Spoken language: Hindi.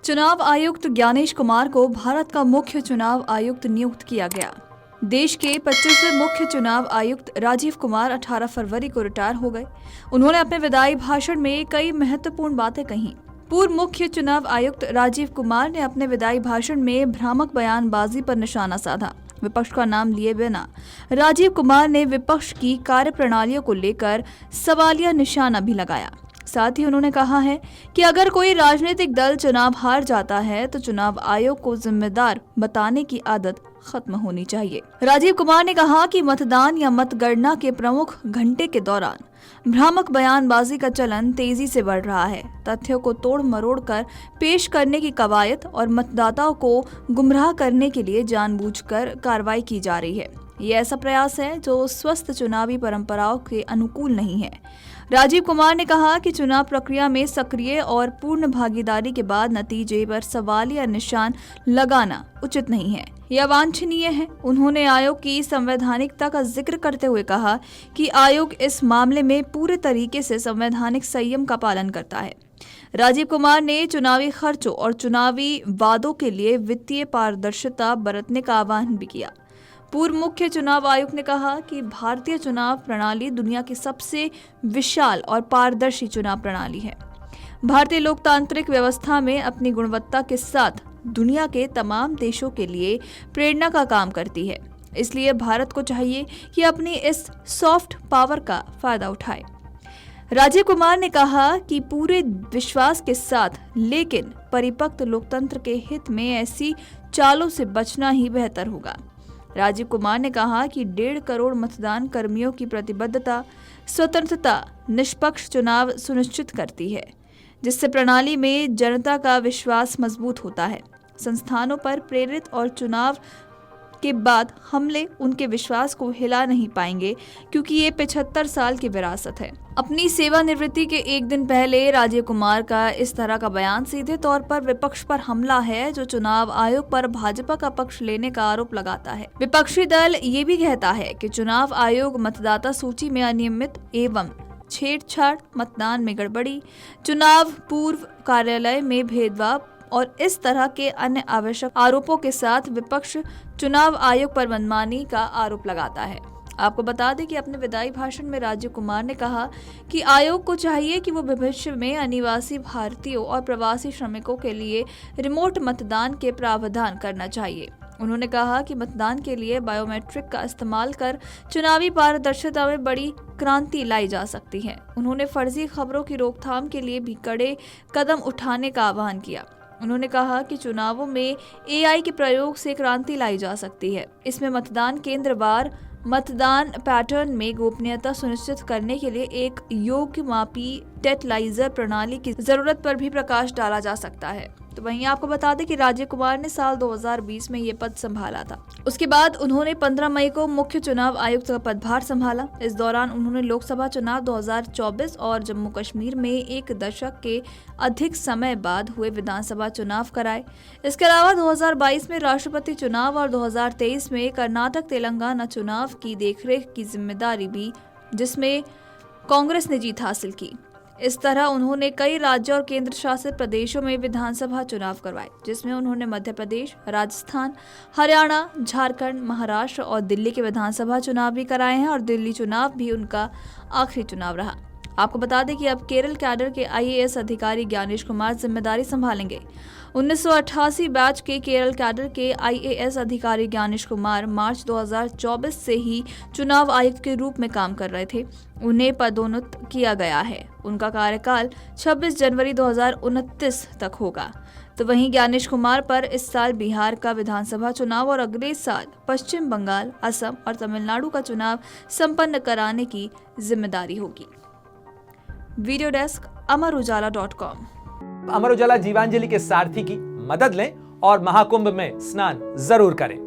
चुनाव आयुक्त ज्ञानेश कुमार को भारत का मुख्य चुनाव आयुक्त नियुक्त किया गया। देश के 25वें मुख्य चुनाव आयुक्त राजीव कुमार 18 फरवरी को रिटायर हो गए। उन्होंने अपने विदाई भाषण में कई महत्वपूर्ण बातें कही। पूर्व मुख्य चुनाव आयुक्त राजीव कुमार ने अपने विदाई भाषण में भ्रामक बयानबाजी पर निशाना साधा। विपक्ष का नाम लिए बिना राजीव कुमार ने विपक्ष की कार्यप्रणालियों को लेकर सवालिया निशाना भी लगाया। साथ ही उन्होंने कहा है कि अगर कोई राजनीतिक दल चुनाव हार जाता है तो चुनाव आयोग को जिम्मेदार बताने की आदत खत्म होनी चाहिए। राजीव कुमार ने कहा कि मतदान या मतगणना के प्रमुख घंटे के दौरान भ्रामक बयानबाजी का चलन तेजी से बढ़ रहा है। तथ्यों को तोड़ मरोड़ कर पेश करने की कवायद और मतदाताओं को गुमराह करने के लिए जानबूझकर कार्रवाई की जा रही है। ये ऐसा प्रयास है जो स्वस्थ चुनावी परंपराओं के अनुकूल नहीं है। राजीव कुमार ने कहा कि चुनाव प्रक्रिया में सक्रिय और पूर्ण भागीदारी के बाद नतीजे पर सवालिया निशान लगाना उचित नहीं है, यह वांछनीय है। उन्होंने आयोग की संवैधानिकता का जिक्र करते हुए कहा कि आयोग इस मामले में पूरे तरीके से संवैधानिक संयम का पालन करता है। राजीव कुमार ने चुनावी खर्चों और चुनावी वादों के लिए वित्तीय पारदर्शिता बरतने का आह्वान भी किया। पूर्व मुख्य चुनाव आयुक्त ने कहा कि भारतीय चुनाव प्रणाली दुनिया की सबसे विशाल और पारदर्शी चुनाव प्रणाली है। भारतीय लोकतांत्रिक व्यवस्था में अपनी गुणवत्ता के साथ दुनिया के तमाम देशों के लिए प्रेरणा का काम करती है। इसलिए भारत को चाहिए कि अपनी इस सॉफ्ट पावर का फायदा उठाए। राजीव कुमार ने कहा कि पूरे विश्वास के साथ लेकिन परिपक्व लोकतंत्र के हित में ऐसी चालों से बचना ही बेहतर होगा। राजीव कुमार ने कहा कि 1.5 करोड़ मतदान कर्मियों की प्रतिबद्धता स्वतंत्रता निष्पक्ष चुनाव सुनिश्चित करती है, जिससे प्रणाली में जनता का विश्वास मजबूत होता है। संस्थानों पर प्रेरित और चुनाव के बाद हमले उनके विश्वास को हिला नहीं पाएंगे, क्योंकि ये 75 साल की विरासत है। अपनी सेवानिवृत्ति के एक दिन पहले राजीव कुमार का इस तरह का बयान सीधे तौर पर विपक्ष पर हमला है, जो चुनाव आयोग पर भाजपा का पक्ष लेने का आरोप लगाता है। विपक्षी दल ये भी कहता है कि चुनाव आयोग मतदाता सूची में अनियमित एवं छेड़छाड़, मतदान में गड़बड़ी, चुनाव पूर्व कार्यालय में भेदभाव और इस तरह के अन्य आवश्यक आरोपों के साथ विपक्ष चुनाव आयोग पर मनमानी का आरोप लगाता है। आपको बता दें कि अपने विदाई भाषण में राजीव कुमार ने कहा कि आयोग को चाहिए कि वो भविष्य में अनिवासी भारतीयों और प्रवासी श्रमिकों के लिए रिमोट मतदान के प्रावधान करना चाहिए। उन्होंने कहा कि मतदान के लिए बायोमेट्रिक का इस्तेमाल कर चुनावी पारदर्शिता में बड़ी क्रांति लाई जा सकती है। उन्होंने फर्जी खबरों की रोकथाम के लिए भी कड़े कदम उठाने का आह्वान किया। उन्होंने कहा कि चुनावों में AI के प्रयोग से क्रांति लाई जा सकती है। इसमें मतदान केंद्रवार मतदान पैटर्न में गोपनीयता सुनिश्चित करने के लिए एक योग्य मापी टेटलाइजर प्रणाली की जरूरत पर भी प्रकाश डाला जा सकता है। तो वहीं आपको बता दें कि राजीव कुमार ने साल 2020 में ये पद संभाला था। उसके बाद उन्होंने 15 मई को मुख्य चुनाव आयुक्त का पदभार संभाला। इस दौरान उन्होंने लोकसभा चुनाव 2024 और जम्मू कश्मीर में 1 दशक के अधिक समय बाद हुए विधानसभा चुनाव कराए। इसके अलावा 2022 में राष्ट्रपति चुनाव और 2023 में कर्नाटक तेलंगाना चुनाव की देखरेख की जिम्मेदारी भी, जिसमें कांग्रेस ने जीत हासिल की। इस तरह उन्होंने कई राज्यों और केंद्र शासित प्रदेशों में विधानसभा चुनाव करवाए, जिसमें उन्होंने मध्य प्रदेश, राजस्थान, हरियाणा, झारखंड, महाराष्ट्र और दिल्ली के विधानसभा चुनाव भी कराए हैं और दिल्ली चुनाव भी उनका आखिरी चुनाव रहा। आपको बता दें कि अब केरल कैडर के IAS अधिकारी ज्ञानेश कुमार जिम्मेदारी संभालेंगे। 1988 बैच के केरल कैडर के IAS अधिकारी ज्ञानेश कुमार मार्च 2024 से ही चुनाव आयुक्त के रूप में काम कर रहे थे। उन्हें पदोन्नत किया गया है। उनका कार्यकाल 26 जनवरी 2029 तक होगा। तो वहीं ज्ञानेश कुमार पर इस साल बिहार का विधानसभा चुनाव और अगले साल पश्चिम बंगाल, असम और तमिलनाडु का चुनाव संपन्न कराने की जिम्मेदारी होगी। Video desk amarujala.com। Amar Ujala Jeevanjali के सारथी की मदद लें और महाकुंभ में स्नान जरूर करें।